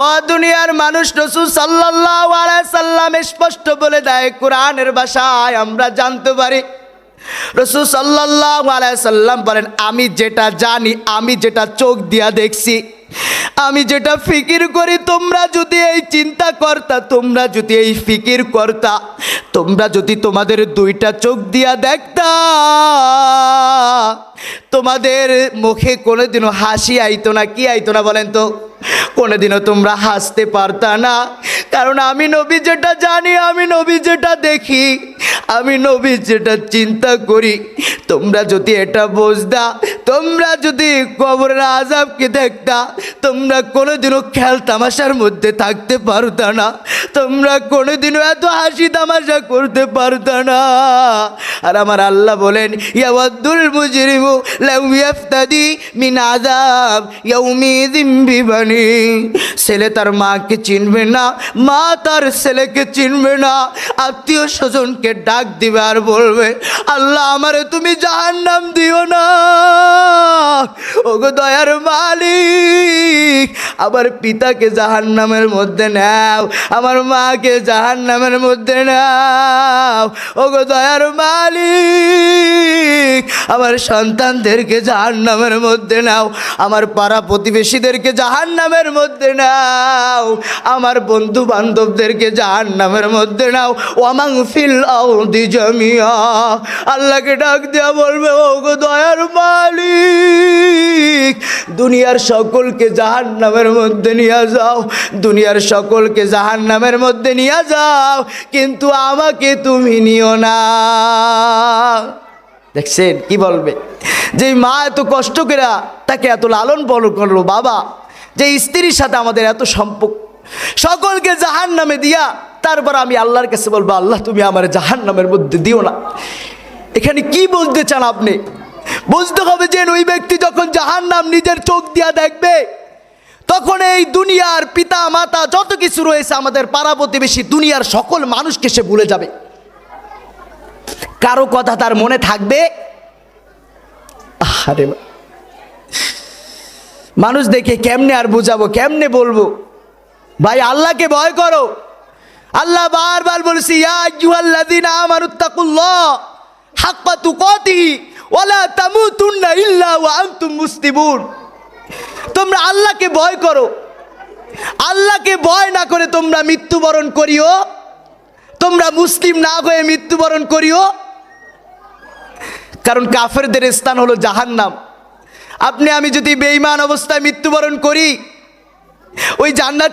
ও দুনিয়ার মানুষ, রাসূল সাল্লাল্লাহু আলাইহি সাল্লাম স্পষ্ট বলে দেয়, কোরআনের ভাষায় আমরা জানতে পারি। রাসূল সাল্লাল্লাহু আলাইহি সাল্লাম বলেন, আমি যেটা জানি, আমি যেটা চোখ দিয়া দেখছি, আমি যেটা ফিকির করি, তোমরা যদি এই চিন্তা করতা, তোমরা যদি এই ফিকির করতা, তোমরা যদি তোমাদের দুইটা চোখ দিয়া দেখতা, তোমাদের মুখে কোনোদিনও হাসি আইতো না। কি আইতো না বলেন তো? কোনোদিনও তোমরা হাসতে পারতা না। কারণ আমি নবী যেটা জানি, আমি নবী যেটা দেখি, আমি নবী যেটা চিন্তা করি, তোমরা যদি এটা বুঝতা, তোমরা যদি কবরের আযাবকে দেখতা, তোমরা কোনোদিনও খেল তামাশার মধ্যে থাকতে পারতা না, তোমরা কোনোদিনও এত হাসি তামাশা করতে পারতা না। আর আমার আল্লাহ বলেন, ইয়াওয়াদ্দুল মুজরিমু লাউ ইয়াফতাদি মিন আযাব ইয়াউমিযিন বিবানি। ছেলে তার মাকে চিনবে না, মা তার ছেলেকে চিনবে না, আত্মীয় স্বজনকে ডাক দিবে আর বলবে, আল্লাহ আমারে তুমি জাহান্নাম দিও না। ওগো দয়ার মালিক, আমার পিতাকে জাহান্নামের মধ্যে নাও, আমার মাকে জাহান্নামের মধ্যে নাও। ওগো দয়ার মালিক, আমার সন্তানদেরকে জাহান্নামের মধ্যে নাও, আমার পাড়া প্রতিবেশীদেরকে জাহান্নামের মধ্যে নাও, আমার বন্ধু বান্ধবদেরকে জাহান্নামের মধ্যে নাও। ওয়ামান ফিল আরদি জামিয়া, আল্লাহকে ডাক দেয়া বলবে, ওগো দয়ার মালিক, দুনিয়ার সকলকে জাহান্নামের মধ্যে নিয়ে যাও, দুনিয়ার সকলকে জাহান্নামের মধ্যে নিয়ে যাও, কিন্তু আমাকে তুমি নিও না। দেখছেন কি বলবে? যে মা এত কষ্ট করে তাকে এত লালন পালন করলো, বাবা যে স্ত্রীর সাথে আমাদের এত সম্পর্ক, সকলকে জাহান্নামে দিয়া তারপর আমি আল্লাহর কাছে বলবো, আল্লাহ তুমি আমার জাহান্নামের মধ্যে দিও না। এখানে কি বলতে চান আপনি? বুঝতে হবে যে ওই ব্যক্তি যখন জাহান্নাম নিজের চোখ দিয়া দেখবে, তখন এই দুনিয়ার পিতা মাতা যত কিছু রয়েছে, আমাদের পাড়া প্রতিবেশী, দুনিয়ার সকল মানুষকে সে ভুলে যাবে। কারো কথা তার মনে থাকবে? আরে মানুষ দেখে কেমনে আর বুঝাবো, কেমনে বলবো? ভাই আল্লাহকে ভয় করো। আল্লাহ বারবার বলেছে, ইয়া আইয়ুহাল্লাযীনা আমানুত্তাকুল্লাহ হাক্কা তুকাতিহি ওয়ালা তামুতুন্না ইল্লা ওয়া আনতুম মুসলিমুন। তোমরা আল্লাহকে ভয় করো। আল্লাহকে ভয় না করে তোমরা মৃত্যুবরণ করিও, তোমরা মুসলিম না হয়ে মৃত্যুবরণ করিও। কারণ কাফেরদের স্থান হলো জাহান্নাম। আপনি আমি যদি বেঈমান অবস্থায় মৃত্যুবরণ করি, ওই জান্নাত